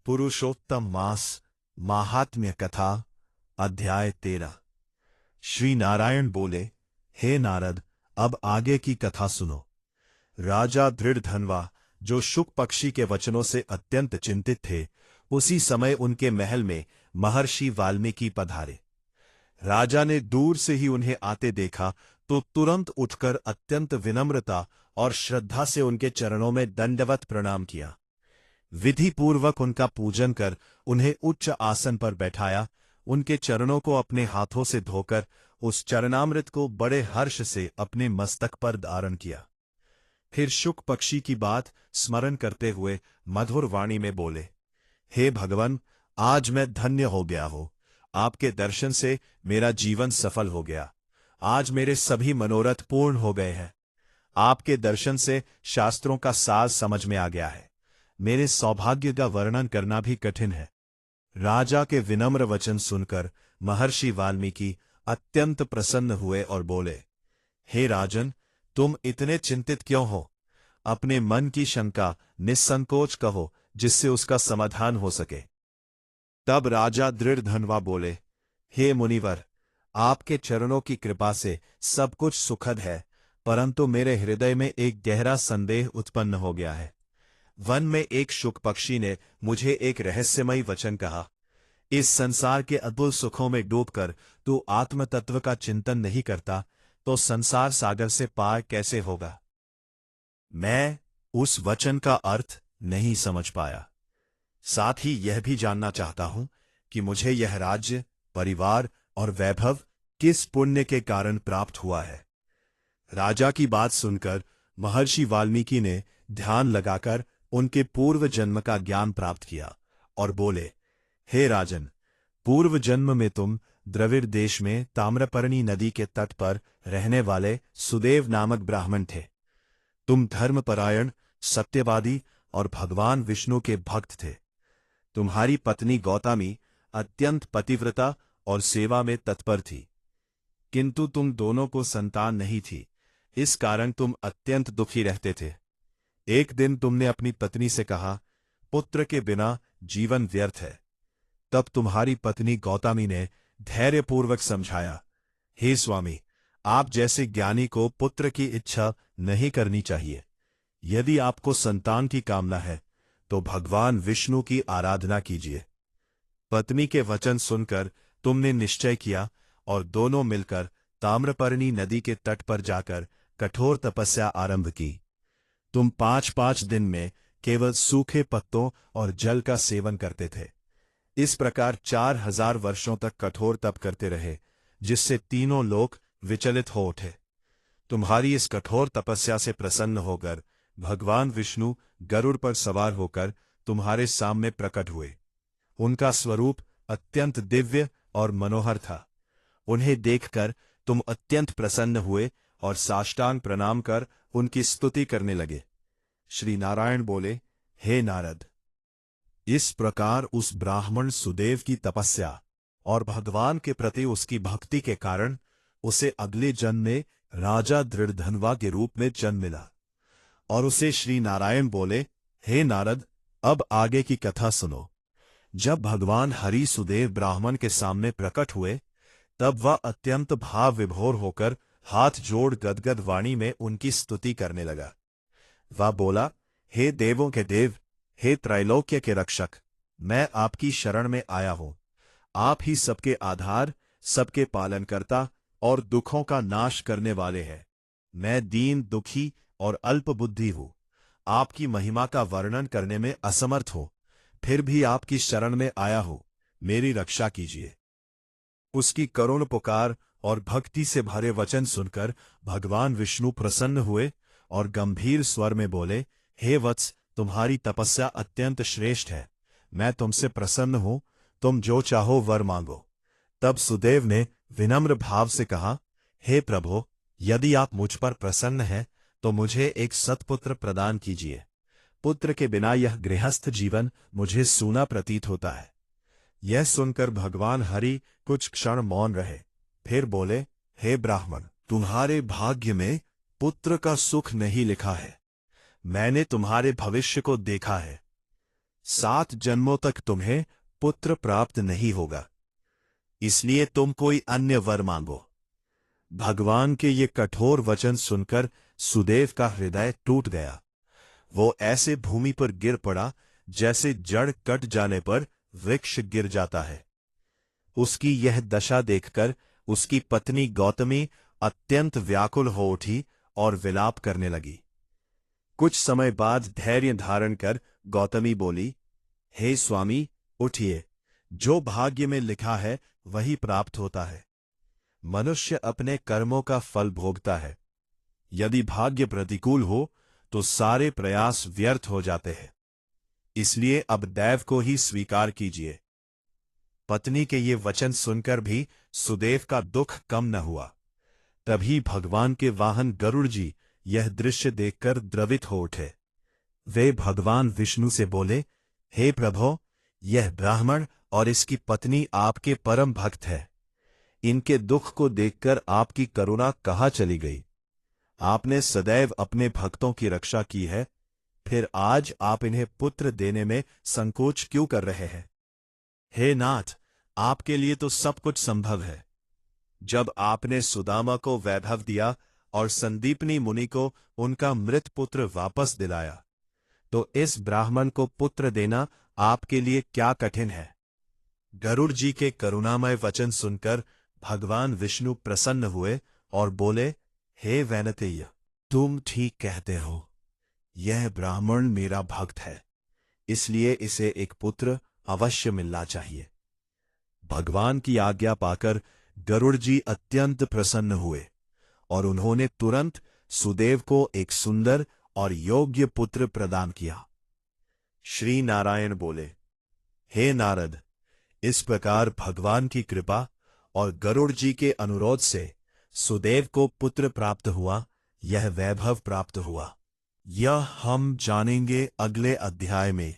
पुरुषोत्तम मास माहात्म्य कथा अध्याय 13। श्री नारायण बोले, हे नारद, अब आगे की कथा सुनो। राजा दृढ़धनवा, जो शुक पक्षी के वचनों से अत्यंत चिंतित थे, उसी समय उनके महल में महर्षि वाल्मीकि पधारे। राजा ने दूर से ही उन्हें आते देखा तो तुरंत उठकर अत्यंत विनम्रता और श्रद्धा से उनके चरणों में दंडवत प्रणाम किया। विधि पूर्वक उनका पूजन कर उन्हें उच्च आसन पर बैठाया। उनके चरणों को अपने हाथों से धोकर उस चरणामृत को बड़े हर्ष से अपने मस्तक पर धारण किया। फिर शुक पक्षी की बात स्मरण करते हुए मधुर वाणी में बोले, हे भगवान, आज मैं धन्य हो गया हूं। आपके दर्शन से मेरा जीवन सफल हो गया। आज मेरे सभी मनोरथ पूर्ण हो गए हैं। आपके दर्शन से शास्त्रों का सार समझ में आ गया है। मेरे सौभाग्य का वर्णन करना भी कठिन है। राजा के विनम्र वचन सुनकर महर्षि वाल्मीकि अत्यंत प्रसन्न हुए और बोले, हे राजन, तुम इतने चिंतित क्यों हो? अपने मन की शंका निस्संकोच कहो, जिससे उसका समाधान हो सके। तब राजा दृढ़धनवा बोले, हे मुनिवर, आपके चरणों की कृपा से सब कुछ सुखद है, परंतु मेरे हृदय में एक गहरा संदेह उत्पन्न हो गया है। वन में एक शुक पक्षी ने मुझे एक रहस्यमयी वचन कहा, इस संसार के अद्भुत सुखों में डूबकर तू आत्म तत्व का चिंतन नहीं करता तो संसार सागर से पार कैसे होगा? मैं उस वचन का अर्थ नहीं समझ पाया। साथ ही यह भी जानना चाहता हूं कि मुझे यह राज्य, परिवार और वैभव किस पुण्य के कारण प्राप्त हुआ है। राजा की बात सुनकर महर्षि वाल्मीकि ने ध्यान लगाकर उनके पूर्व जन्म का ज्ञान प्राप्त किया और बोले, हे राजन, पूर्व जन्म में तुम द्रविड़ देश में ताम्रपर्णी नदी के तट पर रहने वाले सुदेव नामक ब्राह्मण थे। तुम धर्मपरायण, सत्यवादी और भगवान विष्णु के भक्त थे। तुम्हारी पत्नी गौतमी अत्यंत पतिव्रता और सेवा में तत्पर थी, किंतु तुम दोनों को संतान नहीं थी। इस कारण तुम अत्यंत दुखी रहते थे। एक दिन तुमने अपनी पत्नी से कहा, पुत्र के बिना जीवन व्यर्थ है। तब तुम्हारी पत्नी गौतमी ने धैर्यपूर्वक समझाया, हे स्वामी, आप जैसे ज्ञानी को पुत्र की इच्छा नहीं करनी चाहिए। यदि आपको संतान की कामना है तो भगवान विष्णु की आराधना कीजिए। पत्नी के वचन सुनकर तुमने निश्चय किया और दोनों मिलकर ताम्रपर्णी नदी के तट पर जाकर कठोर तपस्या आरंभ की। तुम 5-5 दिन में केवल सूखे पत्तों और जल का सेवन करते थे। इस प्रकार 4000 वर्षों तक कठोर तप करते रहे, जिससे तीनों लोक विचलित हो उठे। तुम्हारी इस कठोर तपस्या से प्रसन्न होकर भगवान विष्णु गरुड़ पर सवार होकर तुम्हारे सामने प्रकट हुए। उनका स्वरूप अत्यंत दिव्य और मनोहर था। उन्हें देखकर तुम अत्यंत प्रसन्न हुए और साष्टांग प्रणाम कर उनकी स्तुति करने लगे। श्री नारायण बोले, हे नारद, इस प्रकार उस ब्राह्मण सुदेव की तपस्या और भगवान के प्रति उसकी भक्ति के कारण उसे अगले जन्म में राजा दृढ़धनवा के रूप में जन्म मिला। और उसे श्री नारायण बोले, हे नारद, अब आगे की कथा सुनो। जब भगवान हरि सुदेव ब्राह्मण के सामने प्रकट हुए, तब वह अत्यंत भाव विभोर होकर हाथ जोड़ गदगद वाणी में उनकी स्तुति करने लगा। वह बोला, हे देवों के देव, हे त्रैलोक्य के रक्षक, मैं आपकी शरण में आया हूं। आप ही सबके आधार, सबके पालनकर्ता और दुखों का नाश करने वाले हैं। मैं दीन, दुखी और अल्पबुद्धि हूं। आपकी महिमा का वर्णन करने में असमर्थ हूं, फिर भी आपकी शरण में आया हूं। मेरी रक्षा कीजिए। उसकी करुण पुकार और भक्ति से भरे वचन सुनकर भगवान विष्णु प्रसन्न हुए और गंभीर स्वर में बोले, हे वत्स, तुम्हारी तपस्या अत्यंत श्रेष्ठ है। मैं तुमसे प्रसन्न हूं। तुम जो चाहो वर मांगो। तब सुदेव ने विनम्र भाव से कहा, हे प्रभो, यदि आप मुझ पर प्रसन्न हैं तो मुझे एक सत्पुत्र प्रदान कीजिए। पुत्र के बिना यह गृहस्थ जीवन मुझे सूना प्रतीत होता है। यह सुनकर भगवान हरि कुछ क्षण मौन रहे, फिर बोले, हे ब्राह्मण, तुम्हारे भाग्य में पुत्र का सुख नहीं लिखा है। मैंने तुम्हारे भविष्य को देखा है। 7 जन्मों तक तुम्हें पुत्र प्राप्त नहीं होगा, इसलिए तुम कोई अन्य वर मांगो। भगवान के ये कठोर वचन सुनकर सुदेव का हृदय टूट गया। वो ऐसे भूमि पर गिर पड़ा जैसे जड़ कट जाने पर वृक्ष गिर जाता है। उसकी यह दशा देखकर उसकी पत्नी गौतमी अत्यंत व्याकुल हो उठी और विलाप करने लगी। कुछ समय बाद धैर्य धारण कर गौतमी बोली, हे स्वामी, उठिए, जो भाग्य में लिखा है वही प्राप्त होता है। मनुष्य अपने कर्मों का फल भोगता है। यदि भाग्य प्रतिकूल हो तो सारे प्रयास व्यर्थ हो जाते हैं। इसलिए अब दैव को ही स्वीकार कीजिए। पत्नी के ये वचन सुनकर भी सुदेव का दुख कम न हुआ। तभी भगवान के वाहन गरुड़ जी यह दृश्य देखकर द्रवित हो उठे। वे भगवान विष्णु से बोले, हे प्रभो, यह ब्राह्मण और इसकी पत्नी आपके परम भक्त है। इनके दुख को देखकर आपकी करुणा कहाँ चली गई? आपने सदैव अपने भक्तों की रक्षा की है, फिर आज आप इन्हें पुत्र देने में संकोच क्यों कर रहे हैं? हे नाथ, आपके लिए तो सब कुछ संभव है। जब आपने सुदामा को वैभव दिया और संदीपनी मुनि को उनका मृत पुत्र वापस दिलाया, तो इस ब्राह्मण को पुत्र देना आपके लिए क्या कठिन है? गरुड़ जी के करुणामय वचन सुनकर भगवान विष्णु प्रसन्न हुए और बोले, हे वैनतेय, तुम ठीक कहते हो। यह ब्राह्मण मेरा भक्त है, इसलिए इसे एक पुत्र अवश्य मिलना चाहिए। भगवान की आज्ञा पाकर गरुड़ जी अत्यंत प्रसन्न हुए और उन्होंने तुरंत सुदेव को एक सुंदर और योग्य पुत्र प्रदान किया। श्री नारायण बोले, हे नारद, इस प्रकार भगवान की कृपा और गरुड़ जी के अनुरोध से सुदेव को पुत्र प्राप्त हुआ, यह वैभव प्राप्त हुआ। यह हम जानेंगे अगले अध्याय में।